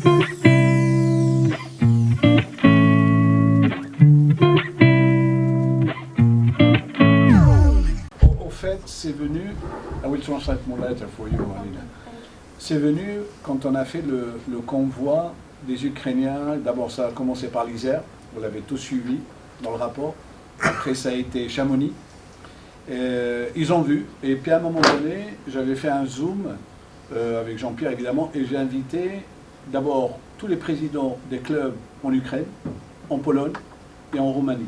Au fait, c'est venu, I will translate my letter for you, Marina. C'est venu quand on a fait le convoi des Ukrainiens. D'abord, ça a commencé par l'Isère, vous l'avez tous suivi dans le rapport. Après, ça a été Chamonix. Ils ont vu, et puis à un moment donné, j'avais fait un Zoom avec Jean-Pierre évidemment, et j'ai invité d'abord tous les présidents des clubs en Ukraine, en Pologne et en Roumanie,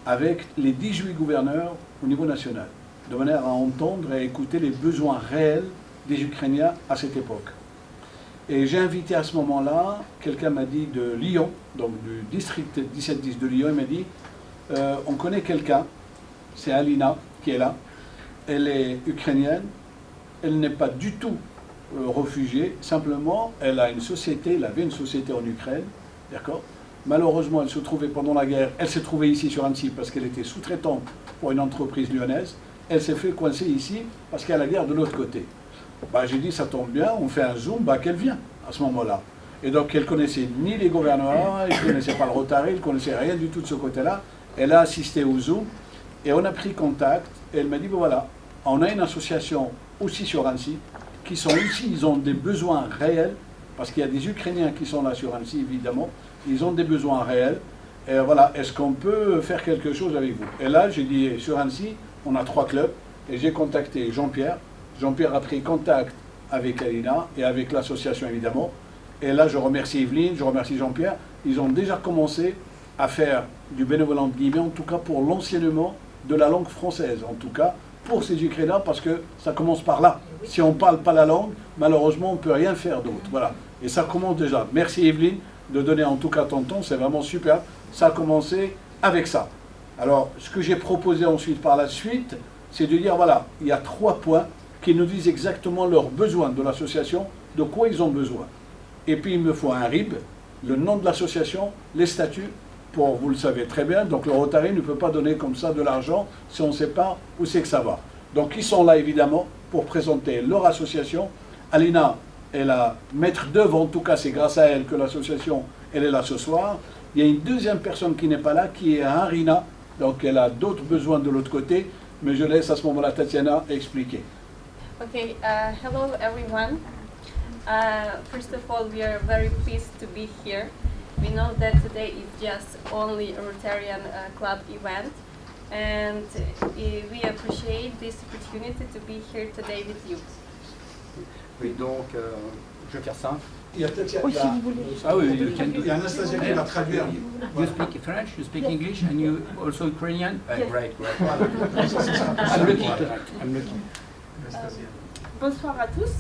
avec les 18 gouverneurs au niveau national, de manière à entendre et à écouter les besoins réels des Ukrainiens à cette époque. Et j'ai invité à ce moment-là, quelqu'un m'a dit de Lyon, donc du district 1710 de Lyon, il m'a dit on connaît quelqu'un, c'est Alina qui est là, elle est ukrainienne, elle n'est pas du tout réfugiée, simplement elle a une société, elle avait une société en Ukraine, d'accord. Malheureusement, elle se trouvait pendant la guerre, elle s'est trouvée ici sur Annecy parce qu'elle était sous-traitante pour une entreprise lyonnaise, elle s'est fait coincer ici parce qu'il y a la guerre de l'autre côté. Bah, j'ai dit, ça tombe bien, on fait un Zoom, bah, qu'elle vient à ce moment-là. Et donc, elle ne connaissait ni les gouvernements, elle ne connaissait pas le Rotary, elle ne connaissait rien du tout de ce côté-là. Elle a assisté au Zoom et on a pris contact. Et elle m'a dit, ben voilà, on a une association aussi sur Annecy, qui sont ici, ils ont des besoins réels, parce qu'il y a des Ukrainiens qui sont là sur Annecy, évidemment, ils ont des besoins réels. Et voilà, est-ce qu'on peut faire quelque chose avec vous? Et là, j'ai dit, sur Annecy, on a 3 clubs, et j'ai contacté Jean-Pierre. Jean-Pierre a pris contact avec Alina et avec l'association évidemment. Et là, je remercie Evelyne, je remercie Jean-Pierre. Ils ont déjà commencé à faire du bénévolat entre guillemets, en tout cas pour l'enseignement de la langue française, en tout cas pour ces Ukrainiens, parce que ça commence par là. Si on ne parle pas la langue, malheureusement, on ne peut rien faire d'autre. Voilà. Et ça commence déjà. Merci Evelyne de donner en tout cas ton temps, c'est vraiment super. Ça a commencé avec ça. Alors, ce que j'ai proposé ensuite par la suite, c'est de dire, voilà, il y a 3 points qui nous disent exactement leurs besoins de l'association, de quoi ils ont besoin. Et puis il me faut un RIB, le nom de l'association, les statuts, pour, vous le savez très bien, donc le Rotary ne peut pas donner comme ça de l'argent si on ne sait pas où c'est que ça va. Donc ils sont là évidemment pour présenter leur association. Alina est la maître d'œuvre, en tout cas c'est grâce à elle que l'association elle est là ce soir. Il y a une deuxième personne qui n'est pas là, qui est Harina, donc elle a d'autres besoins de l'autre côté, mais je laisse à ce moment-là Tatiana expliquer. Okay, hello everyone. First of all, we are very pleased to be here. We know that today is just only a Rotarian club event, and we appreciate this opportunity to be here today with you. Oui, donc, je vais faire simple. Il y a peut-être Oui, si vous voulez. Ah oui, il y a Anastasia qui va traduire. You speak French, you speak English, and you also Ukrainian? Yes. Great. I'm lucky tonight. I'm lucky. Bonsoir à tous,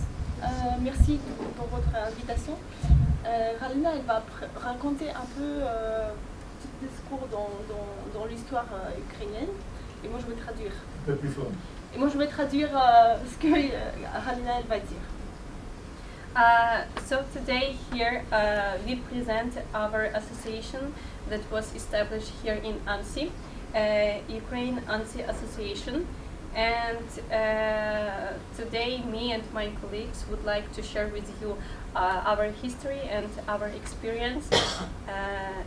merci pour votre invitation. Halina, elle va raconter un peu un petit discours dans l'histoire ukrainienne, et moi je vais traduire. Un peu plus fort. Et moi je vais traduire ce que Halina elle va dire. So today here we present our association that was established here in Annecy, Ukraine Annecy Association. And today me and my colleagues would like to share with you our history and our experience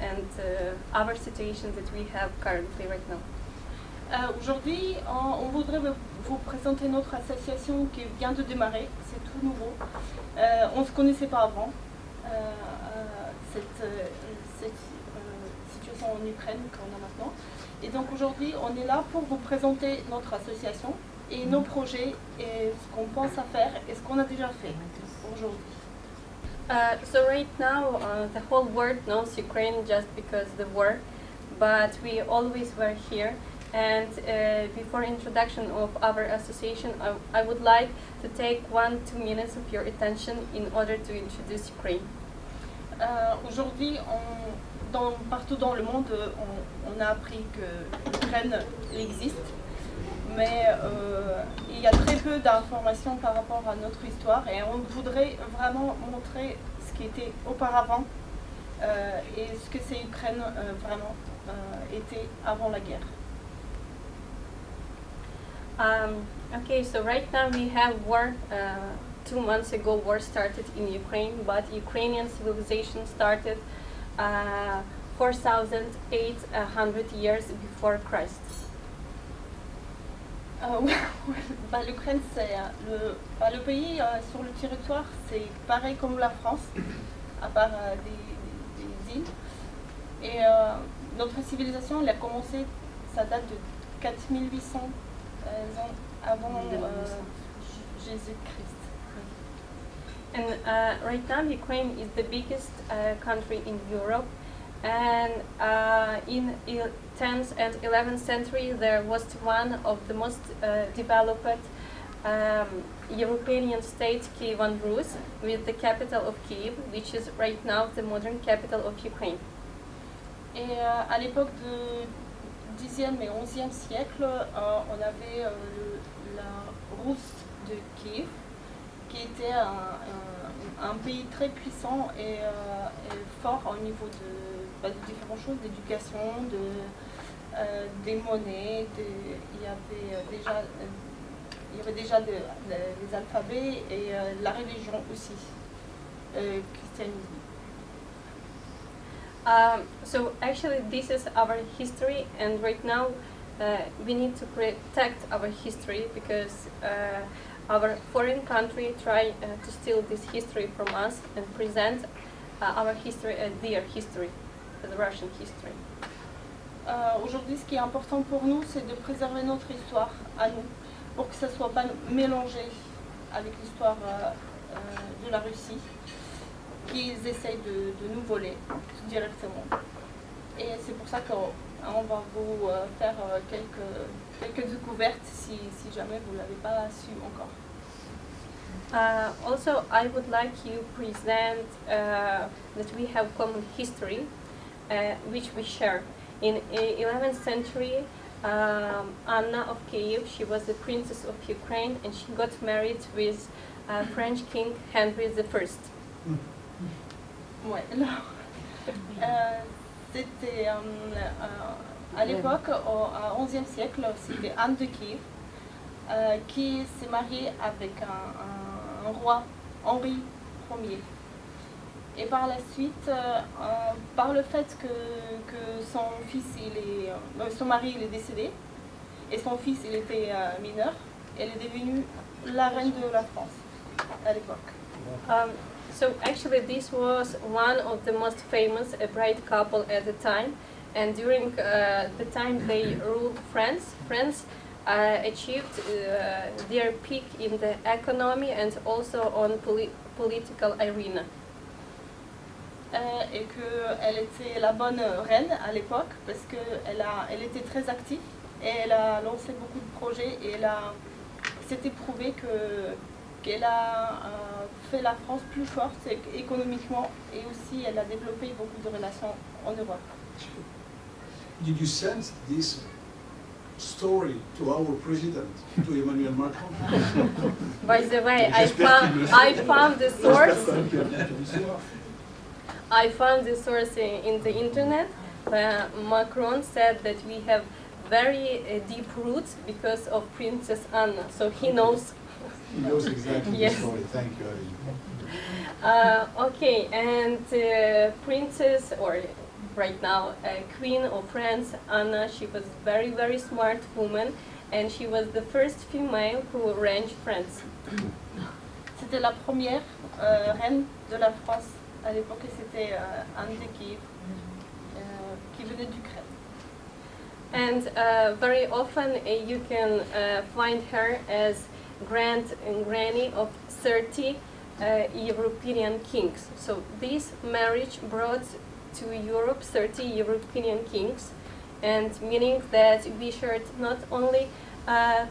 and our situation that we have currently right now. Aujourd'hui, on voudrait vous présenter notre association qui vient de démarrer, c'est tout nouveau. On ne se connaissait pas avant cette situation en Ukraine qu'on a maintenant. Et donc aujourd'hui, on est là pour vous présenter notre association et nos projets et ce qu'on pense à faire et ce qu'on a déjà fait aujourd'hui. So right now, the whole world knows Ukraine just because of the war, but we always were here. And before introduction of our association, I would like to take 1-2 minutes of your attention in order to introduce Ukraine. Aujourd'hui, partout dans le monde, on a appris que l'Ukraine existe, mais il y a très peu d'informations par rapport à notre histoire et on voudrait vraiment montrer ce qui était auparavant et ce que c'est Ukraine vraiment était avant la guerre. Okay, so right now we have war 2 months ago war started in Ukraine, but Ukrainian civilization started 4,800 years before Christ. L'Ukraine, c'est le pays sur le territoire, c'est pareil comme la France, à part des îles. Et notre civilisation, elle a commencé, ça date de 4800 ans avant Jésus-Christ. And right now, Ukraine is the biggest country in Europe. And in 10th and 11th century, there was one of the most developed European states, Kievan Rus, with the capital of Kiev, which is right now the modern capital of Ukraine. Et à l'époque du 10e et 11e siècle, on avait la Rus de Kiev, qui était un pays très puissant et fort au niveau de différentes choses, d'éducation, des monnaies, il y avait déjà les alphabets et la religion aussi, christianisme. So actually this is our history, and right now we need to protect our history because our foreign country try to steal this history from us and present our history as their history, the Russian history. Aujourd'hui, ce qui est important pour nous, c'est de préserver notre histoire à nous, pour que ça ne soit pas mélangé avec l'histoire de la Russie, qu'ils essayent de nous voler directement. Et c'est pour ça qu'on va vous faire quelques découvertes si jamais vous ne l'avez pas su encore. Also, I would like you present that we have common history, which we share. In 11th century, Anna of Kiev, she was the princess of Ukraine, and she got married with French king Henry I. Ouais, alors, c'était à l'époque, au XIe siècle, c'était Anne de Kiev qui s'est mariée avec un roi, Henri Ier. Et par la suite, par le fait que son fils, son mari il est décédé, et son fils il était mineur, elle est devenue la reine de la France à l'époque. So actually this was one of the most famous bride couple at the time, and during the time they ruled France achieved their peak in the economy and also on political arena. Et qu'elle était la bonne reine à l'époque parce qu'elle était très active et elle a lancé beaucoup de projets et s'était prouvé qu'elle a fait la France plus forte économiquement et aussi elle a développé beaucoup de relations en Europe. Did you send this story to our president, to Emmanuel Macron? By the way, I found the source. I found the source in the internet. Macron said that we have very deep roots because of Princess Anna, so he knows. He knows exactly Yes. the story. Thank you, Aline. Okay, and Princess, or right now Queen of France, Anna, she was very, very smart woman, and she was the first female who reigned France. C'était la première reine de la France à l'époque et c'était Anne de Kiev qui venait d'Ukraine. And very often you can find her as granny of 30 European kings. So this marriage brought to Europe 30 European kings, and meaning that we shared not only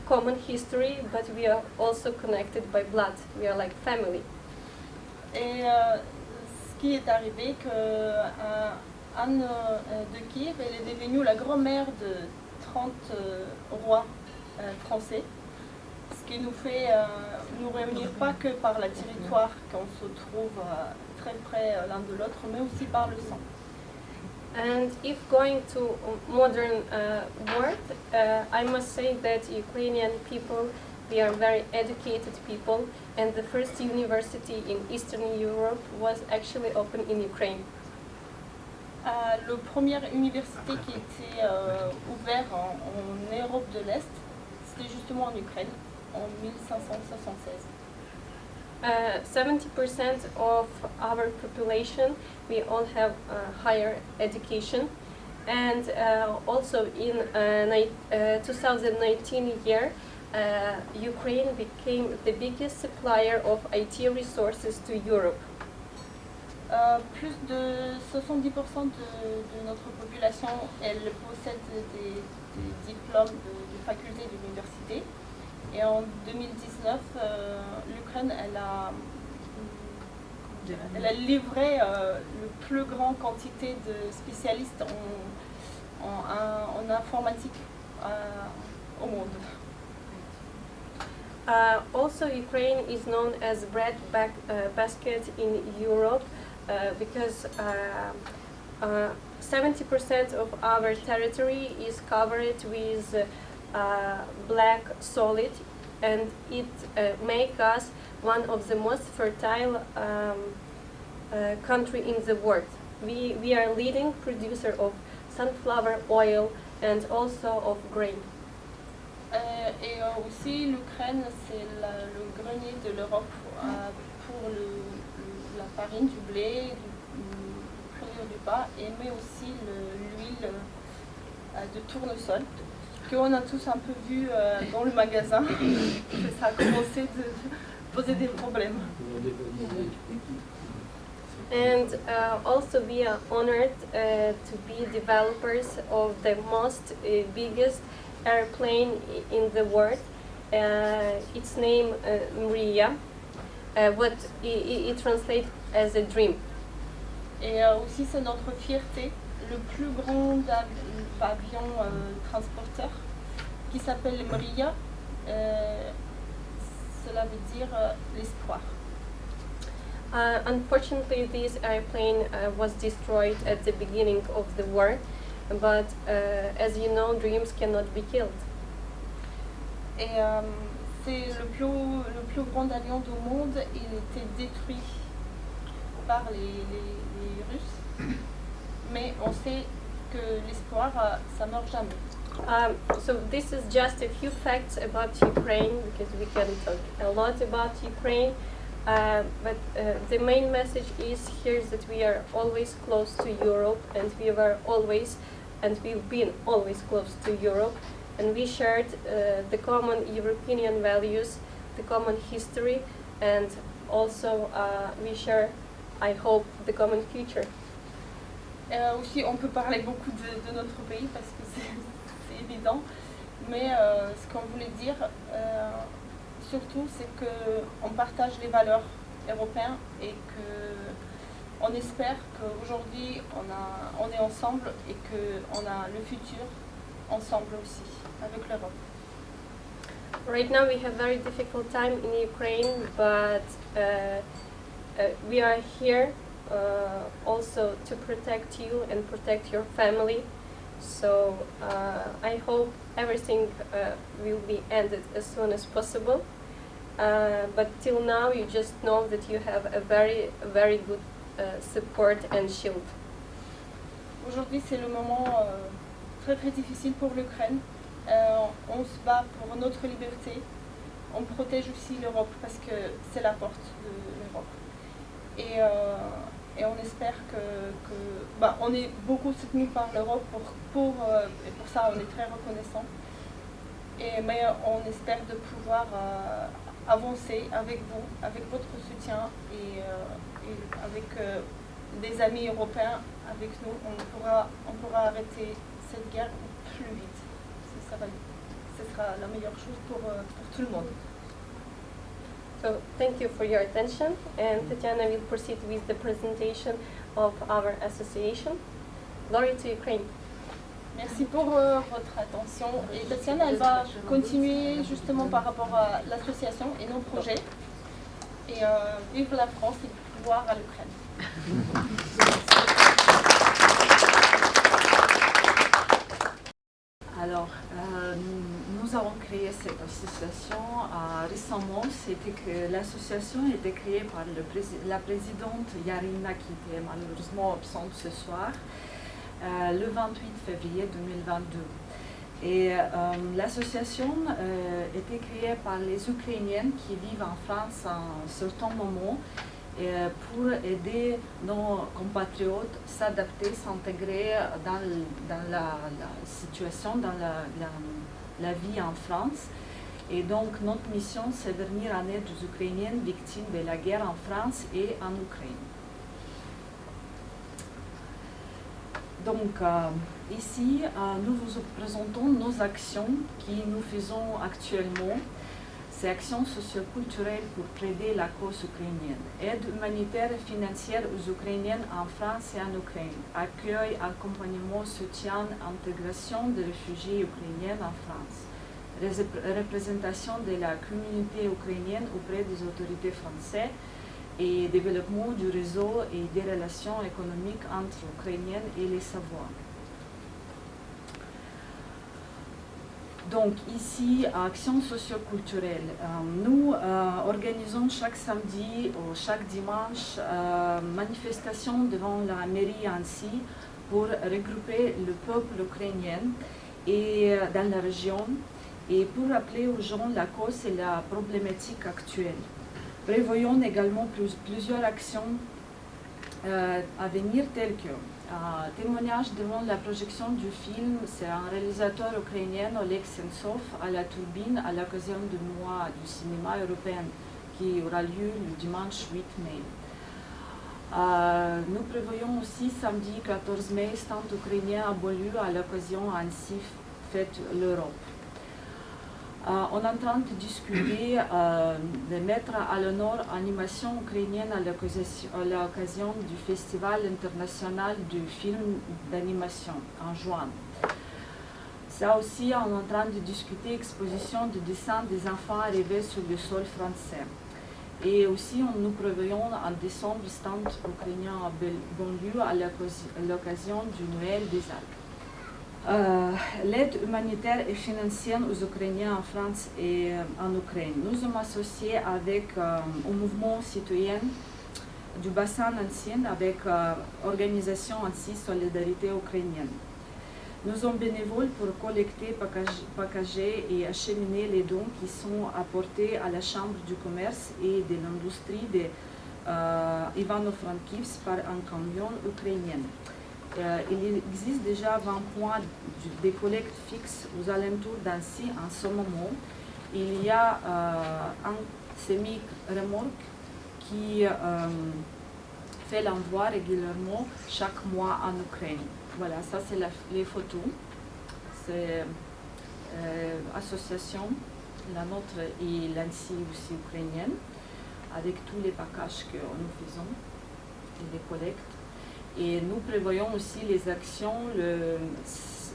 common history, but we are also connected by blood. We are like family. Et ce qui est arrivé que Anne de Kiev, elle est devenue la grand-mère de 30 rois français, ce qui nous fait nous réunir pas que par le territoire qu'on se trouve très près l'un de l'autre, mais aussi par le sang. And if going to modern world, I must say that Ukrainian people We are very educated people, and the first university in Eastern Europe was actually opened in Ukraine. La première université qui était ouverte en Europe de l'Est, c'était justement en Ukraine, en 1576. 70% of our population, we all have higher education, and also in 2019 year, Ukraine became the biggest supplier of IT resources to Europe. Plus de 70% de notre population, elle possède des diplômes de faculté d'université. Et en 2019, l'Ukraine, elle a livré la plus grande quantité de spécialistes en informatique au monde. Also, Ukraine is known as breadbasket in Europe because 70% of our territory is covered with black solid, and it makes us one of the most fertile country in the world. We are leading producer of sunflower oil and also of grain. Et aussi l'Ukraine, c'est le grenier de l'Europe pour la farine, du blé, du cuir du pain, mais aussi l'huile de tournesol, qu'on a tous un peu vu dans le magasin. Ça a commencé de poser des problèmes. And also we are honored to be developers of the most biggest airplane in the world. Its name Mriya, what it translates as a dream. Et aussi c'est notre fierté, le plus grand avion transporteur qui s'appelle Mriya. Cela veut dire l'espoir. Unfortunately, this airplane was destroyed at the beginning of the war, but as you know, dreams cannot be killed. Et c'est le plus grand avion du monde. Il était détruit par les Russes, mais on sait que l'espoir, ça meurt jamais. So this is just a few facts about Ukraine, because we can talk a lot about Ukraine. But the main message is here that we are always close to Europe, and we were always, and we've been always close to Europe, and we shared the common European values, the common history, and also we share, I hope, the common future. Aussi, on peut parler beaucoup de notre pays parce que c'est évident, mais ce qu'on voulait dire surtout, c'est qu'on partage les valeurs européennes et qu'on espère qu'aujourd'hui on est ensemble et qu'on a le futur ensemble aussi avec l'Europe. Right now we have very difficult time in Ukraine, but we are here also to protect you and protect your family. So I hope everything will be ended as soon as possible. But till now, you just know that you have a very good support and shield. Aujourd'hui, c'est le moment très très difficile pour l'Ukraine. On se bat pour notre liberté. On protège aussi l'Europe parce que c'est la porte de l'Europe. Et on espère que on est beaucoup soutenu par l'Europe et pour ça on est très reconnaissant. Mais on espère de pouvoir avancer avec vous, avec votre soutien et avec des amis européens avec nous. On pourra arrêter cette guerre plus vite. Ce sera la meilleure chose pour tout le monde. So thank you for your attention, and Tatiana will proceed with the presentation of our association. Glory to Ukraine. Merci pour votre attention. Et Tatiana, elle va continuer justement par rapport à l'association et nos projets. Et vive la France et gloire à l'Ukraine. Alors, nous nous avons créé cette association récemment, c'était que l'association a été créée par la présidente Yarina, qui était malheureusement absente ce soir, le 28 février 2022. Et l'association était créée par les Ukrainiennes qui vivent en France à un certain moment pour aider nos compatriotes à s'adapter, s'intégrer dans la situation, dans la vie en France. Et donc notre mission, c'est de venir en aide aux Ukrainiennes victimes de la guerre en France et en Ukraine. Donc ici, nous vous présentons nos actions que nous faisons actuellement. Ces actions socioculturelles pour aider la cause ukrainienne, aide humanitaire et financière aux Ukrainiennes en France et en Ukraine, accueil, accompagnement, soutien, intégration des réfugiés ukrainiens en France, représentation de la communauté ukrainienne auprès des autorités françaises et développement du réseau et des relations économiques entre Ukrainiens et les Savoies. Donc ici, Action socioculturelle, nous organisons chaque samedi ou chaque dimanche manifestation devant la mairie Annecy pour regrouper le peuple ukrainien et, dans la région et pour rappeler aux gens la cause et la problématique actuelle. Prévoyons également plusieurs actions à venir telles que témoignage devant la projection du film, c'est un réalisateur ukrainien, Oleg Sentsov, à la Turbine à l'occasion du mois du cinéma européen qui aura lieu le dimanche 8 mai. Nous prévoyons aussi samedi 14 mai, stand ukrainien à Beaulieu à l'occasion Annecy Fête l'Europe. On est en train de discuter de mettre à l'honneur animation ukrainienne à l'occasion du Festival international du film d'animation en juin. Ça aussi, on est en train de discuter exposition de dessins des enfants arrivés sur le sol français. Et aussi, nous prévoyons en décembre stand ukrainien à Beaulieu à l'occasion du Noël des Alpes. L'aide humanitaire et financière aux Ukrainiens en France et en Ukraine. Nous sommes associés avec un mouvement citoyen du bassin ancien avec l'organisation Annecy Solidarité Ukrainienne. Nous sommes bénévoles pour collecter, packager et acheminer les dons qui sont apportés à la Chambre du commerce et de l'industrie d'Ivano-Frankivsk par un camion ukrainien. Il existe déjà 20 points de collecte fixes aux alentours d'Annecy en ce moment. Il y a un semi-remorque qui fait l'envoi régulièrement chaque mois en Ukraine. Voilà, ça c'est les photos. C'est l'association, la nôtre et l'Annecy aussi ukrainienne, avec tous les packages que nous faisons et les collectes. Et nous prévoyons aussi les actions,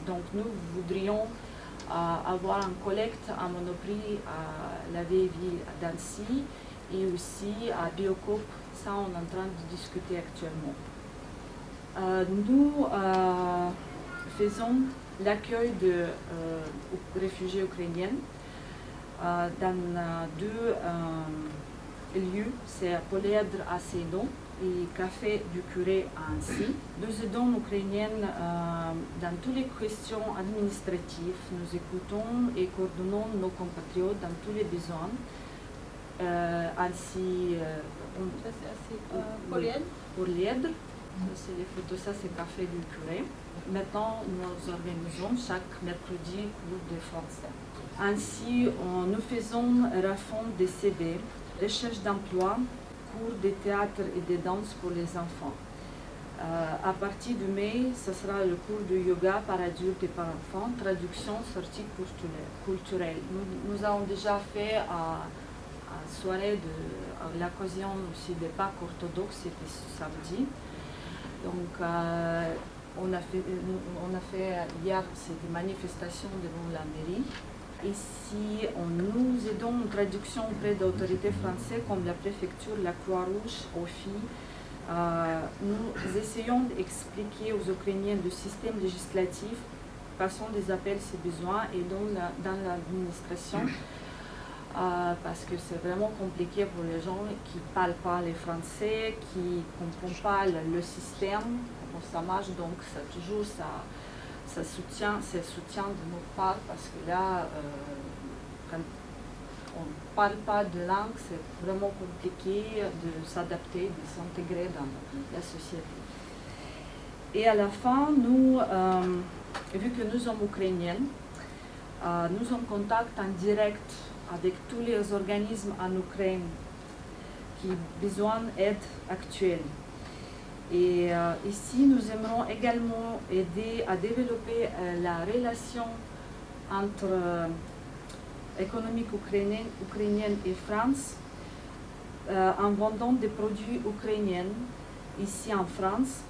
donc nous voudrions avoir une collecte à Monoprix à la vieille ville d'Annecy et aussi à Biocoop, ça on est en train de discuter actuellement. Nous faisons l'accueil de réfugiés ukrainiens dans deux lieux, c'est Poledre à Seydon et Café du Curé à Annecy. Nous aidons Ukrainiennes dans toutes les questions administratives. Nous écoutons et coordonnons nos compatriotes dans tous les besoins. Annecy, Poledre, c'est les photos, ça c'est Café du Curé. Maintenant, nous organisons chaque mercredi cours de français. Ainsi, nous faisons refonte des CV, recherche d'emploi, cours de théâtre et de danse pour les enfants. À partir de mai, ce sera le cours de yoga par adultes et par enfants, traduction, sortie culturelle. Nous avons déjà fait à soirée à l'occasion aussi des Pâques orthodoxes, c'était ce samedi. Donc, on a fait hier cette manifestation devant la mairie. Ici, nous aidons en traduction auprès d'autorités françaises comme la préfecture, la Croix-Rouge, OFI. Nous essayons d'expliquer aux Ukrainiens le système législatif passons des appels si besoin et dans l'administration parce que c'est vraiment compliqué pour les gens qui ne parlent pas le français, qui ne comprennent pas le système, comment ça marche, donc ça toujours ça soutient de notre part parce que là, quand on ne parle pas de langue, c'est vraiment compliqué de s'adapter, de s'intégrer dans la société. Et à la fin, nous, vu que nous sommes ukrainiennes, nous sommes en contact en direct avec tous les organismes en Ukraine qui ont besoin d'aide actuelle. Et ici, nous aimerons également aider à développer la relation entre économique ukrainienne et France en vendant des produits ukrainiens ici en France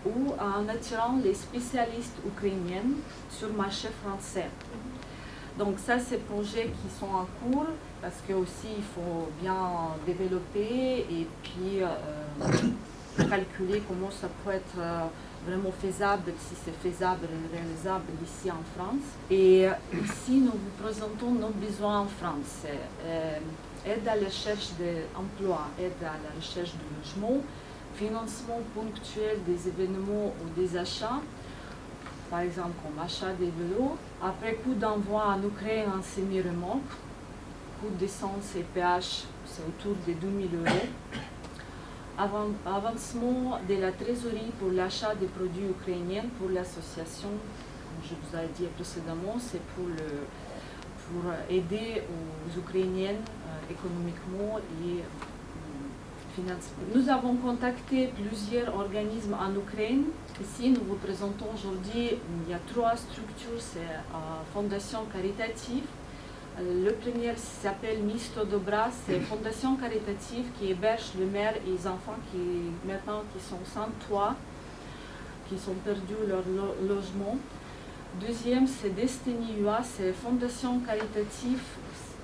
ou en attirant les spécialistes ukrainiens sur le marché français. Donc ça, c'est des projets qui sont en cours parce que aussi il faut bien développer et puis calculer comment ça peut être vraiment faisable, si c'est faisable et réalisable ici en France. Et ici, nous vous présentons nos besoins en France. Aide à la recherche d'emploi, aide à la recherche de logement, financement ponctuel des événements ou des achats, par exemple comme achat des vélos. Après, coût d'envoi en Ukraine en semi-remorque, coût d'essence et péage, c'est autour de 2 000 €. Avancement de la trésorerie pour l'achat des produits ukrainiens pour l'association, comme je vous ai dit précédemment, c'est pour aider aux Ukrainiennes économiquement et financièrement. Nous avons contacté plusieurs organismes en Ukraine. Ici, nous vous présentons aujourd'hui, il y a 3 structures, c'est Fondation caritative. Le premier s'appelle Misto Dobra, c'est une fondation caritative qui héberge les mères et les enfants qui sont sans toit, qui sont perdus leur logement. Deuxième, c'est Destiny UA, c'est une fondation caritative.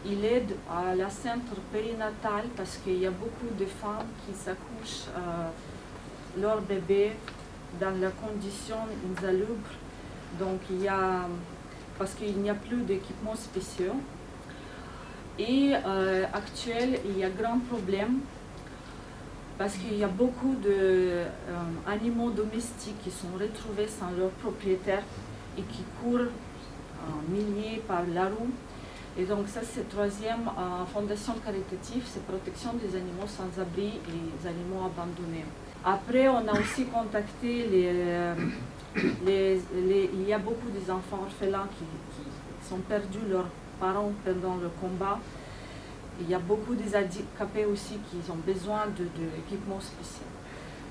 Il aide à la centre périnatal parce qu'il y a beaucoup de femmes qui s'accouchent leur bébé dans la condition insalubre. Donc parce qu'il n'y a plus d'équipements spéciaux. Et actuellement, il y a un grand problème parce qu'il y a beaucoup d'animaux domestiques qui sont retrouvés sans leur propriétaire et qui courent en milliers par la rue. Et donc ça, c'est la 3e fondation caritative, c'est protection des animaux sans abri et des animaux abandonnés. Après, on a aussi contacté il y a beaucoup d'enfants orphelins qui sont perdus leurs parents pendant le combat. Il y a beaucoup des handicapés aussi qui ont besoin d'équipements spéciaux.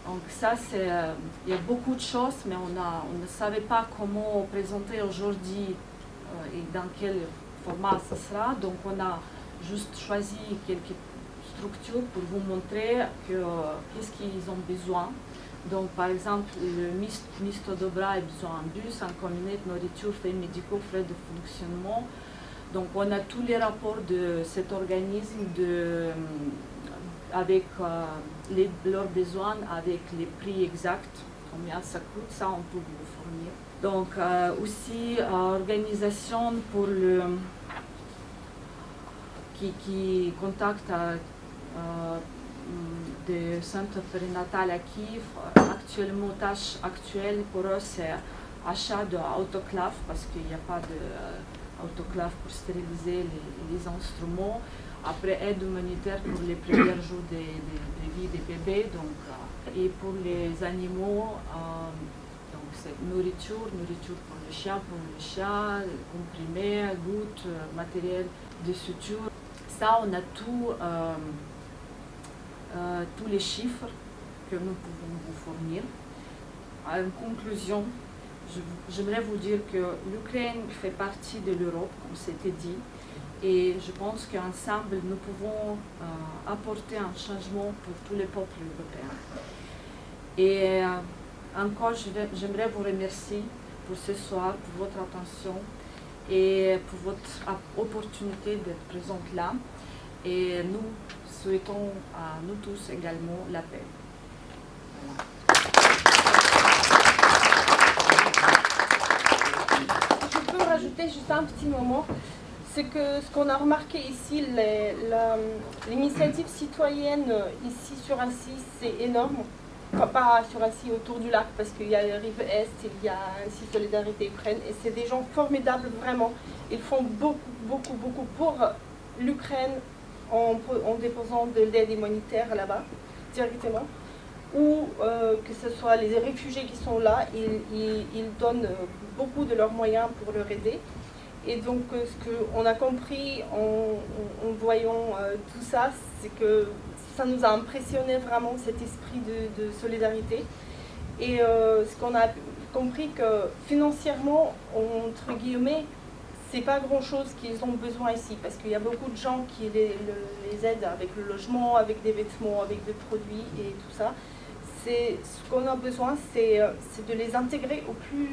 Donc ça, il y a beaucoup de choses, mais on ne savait pas comment présenter aujourd'hui et dans quel format ce sera. Donc on a juste choisi quelques structures pour vous montrer qu'est-ce qu'ils ont besoin. Donc par exemple, le Misto Dobra a besoin d'un bus, un camionnette, nourriture, frais médicaux, frais de fonctionnement. Donc on a tous les rapports de cet organisme avec leurs besoins, avec les prix exacts, combien ça coûte, ça on peut vous fournir. Donc aussi organisation pour qui contacte des centres périnatales à Kiev. Actuellement, tâche actuelle pour eux, c'est achat d'autoclaves parce qu'il n'y a pas d'autoclave pour stériliser les instruments. Après, aide humanitaire pour les premiers jours de vie des bébés. Donc, et pour les animaux, donc c'est nourriture pour le chien, comprimés, gouttes, matériel de suture. Ça, on a tous les chiffres que nous pouvons vous fournir. En conclusion, j'aimerais vous dire que l'Ukraine fait partie de l'Europe, comme c'était dit, et je pense qu'ensemble, nous pouvons apporter un changement pour tous les peuples européens. Et encore, j'aimerais vous remercier pour ce soir, pour votre attention et pour votre opportunité d'être présente là. Et nous souhaitons à nous tous également la paix. Voilà. rajouter juste un petit moment. C'est que ce qu'on a remarqué ici, l'initiative citoyenne ici sur Annecy, c'est énorme. Enfin, pas sur Annecy, autour du lac, parce qu'il y a la rive Est, il y a Annecy Solidarité Ukraine, et c'est des gens formidables, vraiment. Ils font beaucoup pour l'Ukraine en déposant de l'aide humanitaire là-bas, directement. Ou que ce soit les réfugiés qui sont là, ils donnent beaucoup de leurs moyens pour leur aider. Et donc ce qu'on a compris en voyant tout ça, c'est que ça nous a impressionné vraiment, cet esprit de solidarité. Et ce qu'on a compris que financièrement, entre guillemets, c'est pas grand-chose qu'ils ont besoin ici, parce qu'il y a beaucoup de gens qui les aident avec le logement, avec des vêtements, avec des produits et tout ça. Ce qu'on a besoin, c'est de les intégrer au plus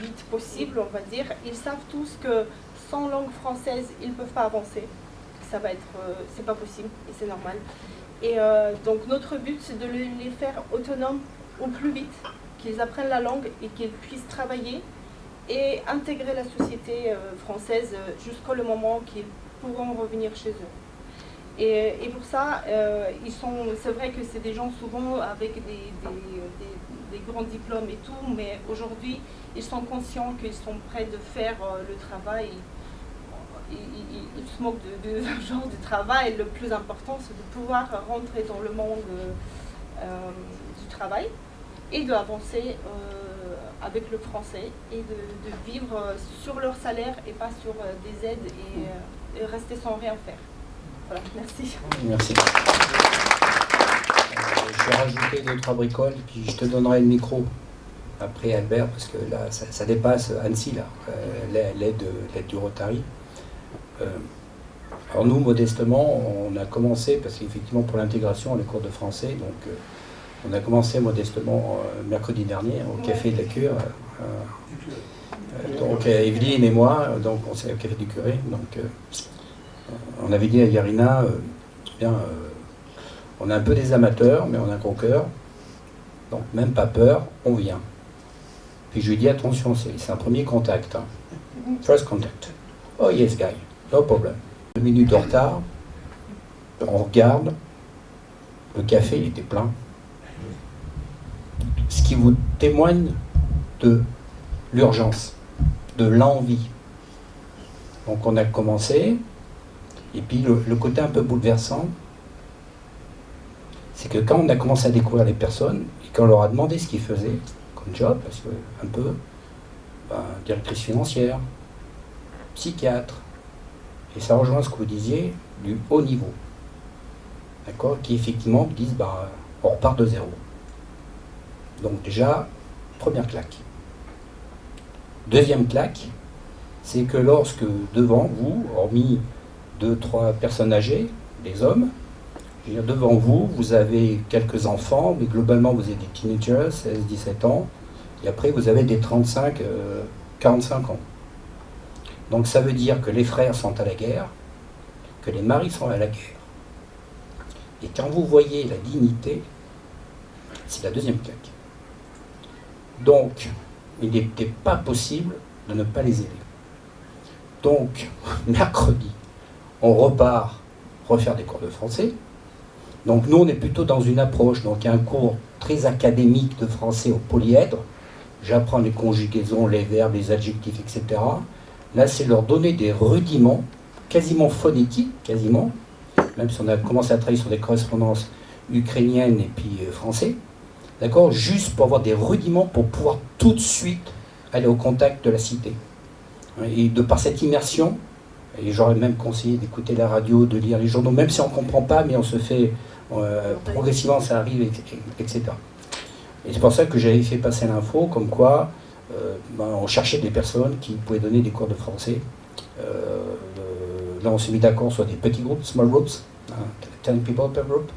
vite possible, on va dire. Ils savent tous que sans langue française, ils ne peuvent pas avancer. C'est pas possible et c'est normal. Et donc notre but, c'est de les faire autonomes au plus vite, qu'ils apprennent la langue et qu'ils puissent travailler et intégrer la société française jusqu'au moment qu'ils pourront revenir chez eux. Et pour ça, c'est vrai que c'est des gens souvent avec des grands diplômes et tout, mais aujourd'hui, ils sont conscients qu'ils sont prêts de faire le travail. Ils se moquent de ce genre de travail. Le plus important, c'est de pouvoir rentrer dans le monde du travail et d'avancer avec le français et de vivre sur leur salaire et pas sur des aides et rester sans rien faire. Voilà, merci. Merci. Je vais rajouter 2-3 bricoles, puis je te donnerai le micro après Albert, parce que là, ça dépasse Annecy, là, l'aide du Rotary. Alors nous, modestement, on a commencé, parce qu'effectivement pour l'intégration, les cours de français, donc on a commencé modestement mercredi dernier au Café de la Cure. Donc Evelyne et moi, donc on s'est au Café du Curé, donc on avait dit à Yarina, on est un peu des amateurs, mais on a un gros cœur, donc même pas peur, on vient. Puis je lui ai dit, attention, c'est un premier contact. Hein. First contact. Oh yes, guy, no problem. 2 minutes de retard, on regarde, le café il était plein. Ce qui vous témoigne de l'urgence, de l'envie. Donc on a commencé, et puis le côté un peu bouleversant, c'est que quand on a commencé à découvrir les personnes, et qu'on leur a demandé ce qu'ils faisaient comme job, parce que un peu, directrice financière, psychiatre, et ça rejoint ce que vous disiez, du haut niveau, d'accord, qui effectivement disent, on repart de zéro. Donc déjà, première claque. Deuxième claque, c'est que lorsque devant vous, hormis 2-3 personnes âgées, des hommes, je veux dire, devant vous, vous avez quelques enfants, mais globalement vous avez des teenagers, 16-17 ans, et après vous avez des 35-45 ans. Donc ça veut dire que les frères sont à la guerre, que les maris sont à la guerre. Et quand vous voyez la dignité, c'est la deuxième claque. Donc, il n'était pas possible de ne pas les aider. Donc, mercredi, on repart refaire des cours de français. Donc nous, on est plutôt dans une approche, donc il y a un cours très académique de français au polyèdre. J'apprends les conjugaisons, les verbes, les adjectifs, etc. Là, c'est leur donner des rudiments, quasiment phonétiques, quasiment, même si on a commencé à travailler sur des correspondances ukrainiennes et puis français, d'accord, juste pour avoir des rudiments pour pouvoir tout de suite aller au contact de la cité. Et de par cette immersion, et j'aurais même conseillé d'écouter la radio, de lire les journaux, même si on ne comprend pas, mais on se fait, progressivement ça arrive, etc. Et c'est pour ça que j'avais fait passer l'info, comme quoi on cherchait des personnes qui pouvaient donner des cours de français. Là on s'est mis d'accord sur des petits groupes, small groups, 10 people per group,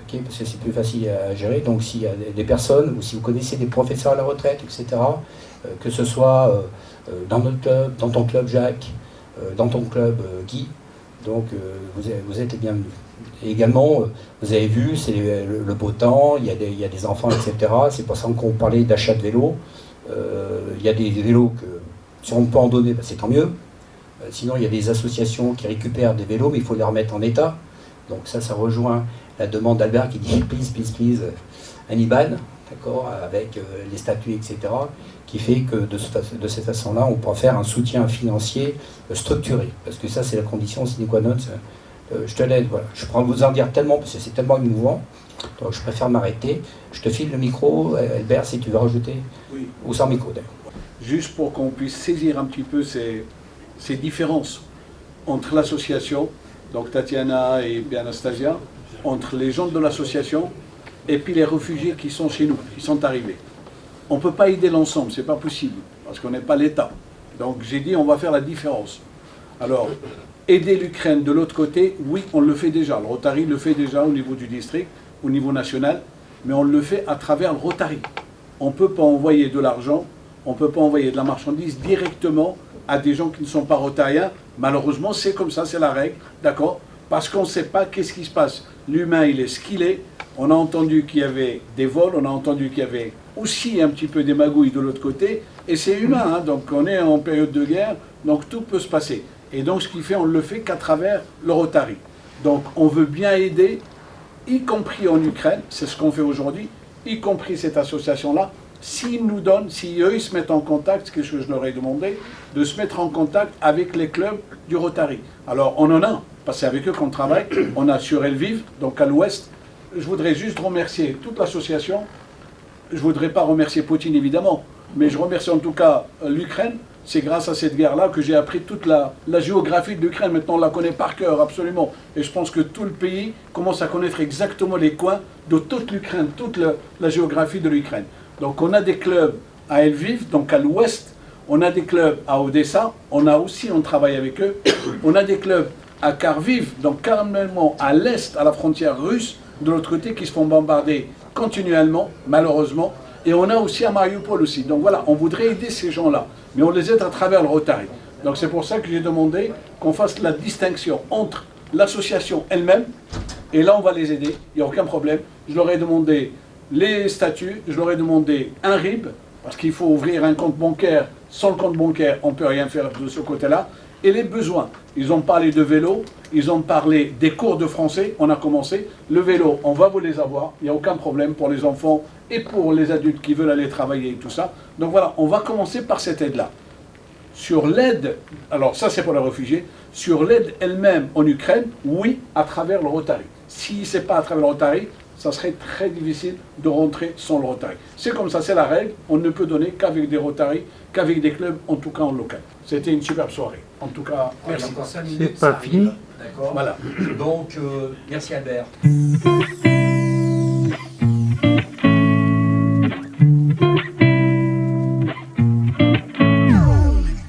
okay, parce que c'est plus facile à gérer. Donc s'il y a des personnes, ou si vous connaissez des professeurs à la retraite, etc., que ce soit dans notre club, dans ton club Jacques, dans ton club Guy, donc vous êtes les bienvenus. Et également, vous avez vu, c'est le beau temps, il y a des enfants, etc. C'est pour ça qu'on parlait d'achat de vélos. Il y a des vélos Si on peut en donner, c'est tant mieux. Sinon, il y a des associations qui récupèrent des vélos, mais il faut les remettre en état. Donc ça rejoint la demande d'Albert qui dit please, un IBAN, d'accord, avec les statuts, etc., qui fait que de cette façon-là, on pourra faire un soutien financier structuré. Parce que ça, c'est la condition sine qua non. Je te l'aide, voilà. Je pourrais vous en dire tellement, parce que c'est tellement émouvant. Donc je préfère m'arrêter. Je te file le micro, Albert, si tu veux rajouter. Oui. Ou sans micro, d'ailleurs. Juste pour qu'on puisse saisir un petit peu ces différences entre l'association, donc Tatiana et Anastasia, entre les gens de l'association et puis les réfugiés qui sont chez nous, qui sont arrivés. On ne peut pas aider l'ensemble, c'est pas possible, parce qu'on n'est pas l'État. Donc j'ai dit on va faire la différence. Alors, aider l'Ukraine de l'autre côté, oui, on le fait déjà. Le Rotary le fait déjà au niveau du district, au niveau national, mais on le fait à travers le Rotary. On ne peut pas envoyer de l'argent, on ne peut pas envoyer de la marchandise directement à des gens qui ne sont pas rotariens. Malheureusement, c'est comme ça, c'est la règle, d'accord? Parce qu'on ne sait pas qu'est-ce qui se passe. L'humain, il est ce qu'il est. On a entendu qu'il y avait des vols, on a entendu qu'il y avait aussi un petit peu des magouilles de l'autre côté, et c'est humain, hein, donc on est en période de guerre, donc tout peut se passer. Et donc ce qui fait, on ne le fait qu'à travers le Rotary. Donc on veut bien aider, y compris en Ukraine, c'est ce qu'on fait aujourd'hui, y compris cette association-là, s'ils nous donnent, si eux ils se mettent en contact, ce que je leur ai demandé, de se mettre en contact avec les clubs du Rotary. Alors on en a, parce que c'est avec eux qu'on travaille, on a sur Lviv, donc à l'ouest. Je voudrais juste remercier toute l'association. Je ne voudrais pas remercier Poutine évidemment, mais je remercie en tout cas l'Ukraine. C'est grâce à cette guerre-là que j'ai appris toute la géographie de l'Ukraine. Maintenant on la connaît par cœur, absolument. Et je pense que tout le pays commence à connaître exactement les coins de toute l'Ukraine, toute la géographie de l'Ukraine. Donc on a des clubs à Lviv, donc à l'ouest. On a des clubs à Odessa. On travaille avec eux. On a des clubs à Kharkiv, donc carrément à l'est, à la frontière russe, de l'autre côté, qui se font bombarder continuellement, malheureusement. Et on a aussi à Mariupol aussi. Donc voilà, on voudrait aider ces gens-là, mais on les aide à travers le Rotary. Donc c'est pour ça que j'ai demandé qu'on fasse la distinction entre l'association elle-même, et là on va les aider, il n'y a aucun problème. Je leur ai demandé les statuts, je leur ai demandé un RIB, parce qu'il faut ouvrir un compte bancaire. Sans le compte bancaire, on ne peut rien faire de ce côté-là. Et les besoins. Ils ont parlé de vélo, ils ont parlé des cours de français, on a commencé. Le vélo, on va vous les avoir, il n'y a aucun problème pour les enfants et pour les adultes qui veulent aller travailler et tout ça. Donc voilà, on va commencer par cette aide-là. Sur l'aide, alors ça c'est pour les réfugiés, sur l'aide elle-même en Ukraine, oui, à travers le Rotary. Si ce n'est pas à travers le Rotary, ça serait très difficile de rentrer sans le Rotary. C'est comme ça, c'est la règle, on ne peut donner qu'avec des Rotary, qu'avec des clubs, en tout cas en local. C'était une superbe soirée. En tout cas, merci. C'est pas fini. D'accord. Voilà. Donc, merci Albert.